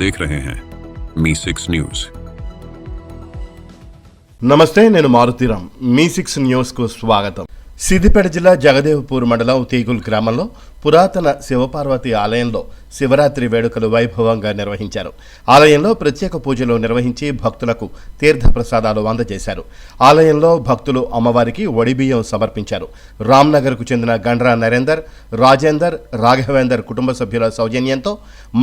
देख रहे हैं मी6 न्यूज। నమస్తే, నేను మారుతీరామ్. మీ6 న్యూస్కు స్వాగతం. సిద్దిపేట జిల్లా జగదేవ్పూర్ మండలం తీగుల్ గ్రామంలో పురాతన శివపార్వతి ఆలయంలో శివరాత్రి వేడుకలు వైభవంగా నిర్వహించారు. ఆలయంలో ప్రత్యేక పూజలు నిర్వహించి భక్తులకు తీర్థ ప్రసాదాలు అందజేశారు. ఆలయంలో భక్తులు అమ్మవారికి వడిబియ్యం సమర్పించారు. రామ్నగర్కు చెందిన గండ్రా నరేందర్, రాజేందర్, రాఘవేందర్ కుటుంబ సభ్యుల సౌజన్యంతో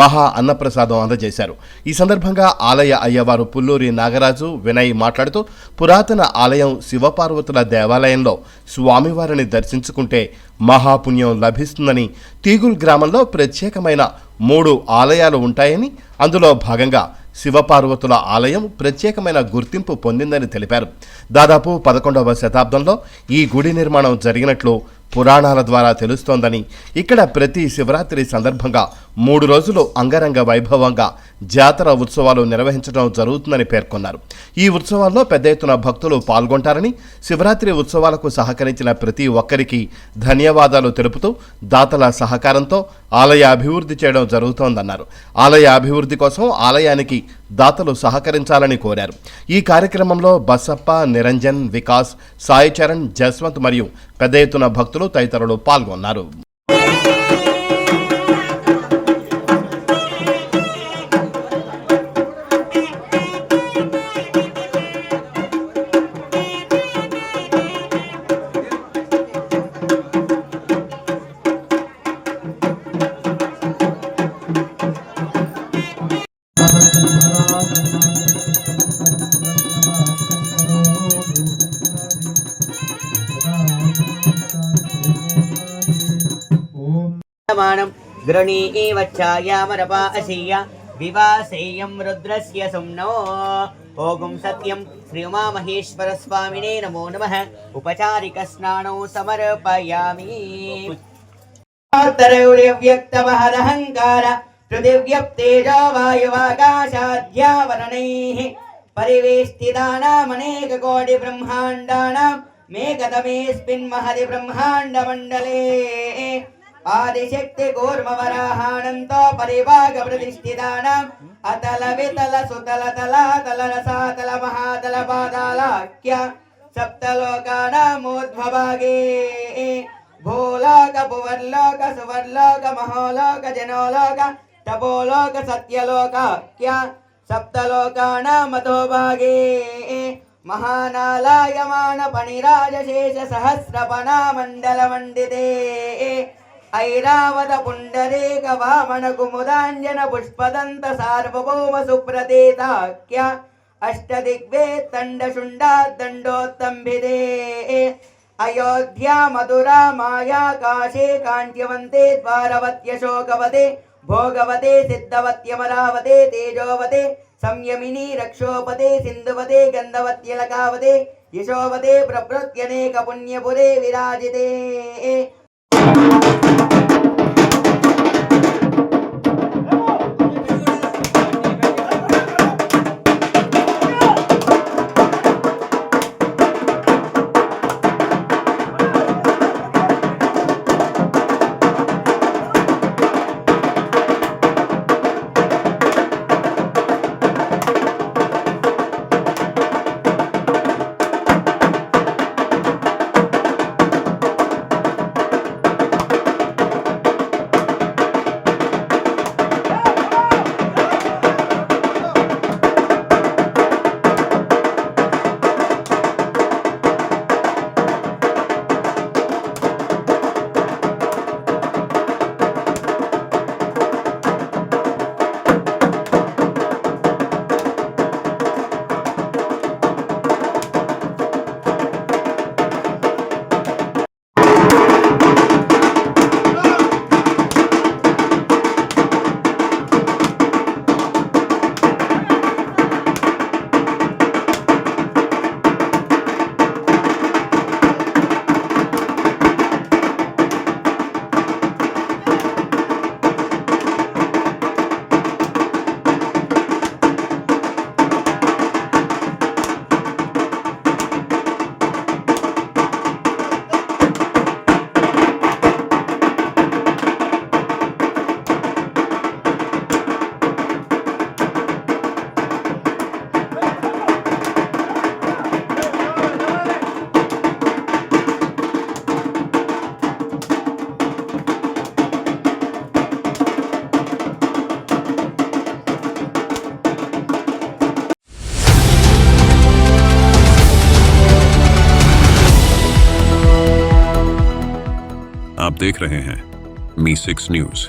మహా అన్నప్రసాదం అందజేశారు. ఈ సందర్భంగా ఆలయ అయ్యవారు పుల్లూరి నాగరాజు వినయ్ మాట్లాడుతూ, పురాతన ఆలయం శివపార్వతుల దేవాలయంలో స్వామివారిని దర్శించుకుంటే మహాపుణ్యం లభిస్తుందని, తీగుల్ గ్రామంలో ప్రత్యేకమైన 3 ఆలయాలు ఉంటాయని, అందులో భాగంగా శివపార్వతుల ఆలయం ప్రత్యేకమైన గుర్తింపు పొందిందని తెలిపారు. దాదాపు 11వ శతాబ్దంలో ఈ గుడి నిర్మాణం జరిగినట్లు పురాణాల ద్వారా తెలుస్తోందని, ఇక్కడ ప్రతి శివరాత్రి సందర్భంగా 3 రోజులు అంగరంగ వైభవంగా జాతర ఉత్సవాలు నిర్వహించడం జరుగుతుందని పేర్కొన్నారు. ఈ ఉత్సవాల్లో పెద్ద ఎత్తున భక్తులు పాల్గొంటారని, శివరాత్రి ఉత్సవాలకు సహకరించిన ప్రతి ఒక్కరికి ధన్యవాదాలు తెలుపుతూ దాతల సహకారంతో ఆలయ అభివృద్ధి చేయడం జరుగుతోందన్నారు. ఆలయ అభివృద్ధి కోసం ఆలయానికి దాతలు సహకరించాలని కోరారు. ఈ కార్యక్రమంలో బసప్ప, నిరంజన్, వికాస్, సాయి చరణ్, జస్వంత్ మరియు పెద్ద ఎత్తున భక్తులు తదితరులు పాల్గొన్నారు. गृणीवच्छायामरपा अशीय विवासेयं रुद्रस्य सुम्नो ओगुं सत्यं श्री उमामहेश्वर स्वामिने नमो नमः। उपचारिकस्नानौ समर्पयामि। व्यक्तमहदहङ्कार पृथिव्यप्तेजो वायुवाकाशाद्यावरणैः परिवेष्टितानामनेककोटिब्रह्माण्डानां मेघतमेऽस्मिन् महति ब्रह्माण्डमण्डले आदिशक्ति कूर्मवराहानन्तो परिभाग प्रतिष्ठितानाम् अतल वितल सुतल तलातल रसातल महातल पातालाख्य सप्तलोकानामूर्ध्वभागे भूलोक भुवर्लोक सुवर्लोक महोलोक जनोलोक तपोलोक सत्यलोकाख्य सप्तलोकानामधोभागे महानालायमान पणिराजशेष सहस्रपना मण्डलमण्डिते ऐरावत पुण्डरीक वामन कुमुदाञ्जन पुष्पदन्त सार्वभौम सुप्रतीताख्य अष्टदिग्वे दण्डशुण्डा दण्डोत्तम्भिदे अयोध्या मधुरा माया काशी काञ्च्यवन्ते द्वारवत्यशोकवते भोगवते सिद्धवत्यमरावते तेजोवते संयमिनी रक्षोपते सिन्धुवते गन्धवत्यलकावते यशोवते प्रभृत्यनेक पुण्यपुरे विराजिते। देख रहे हैं मी 6 न्यूज।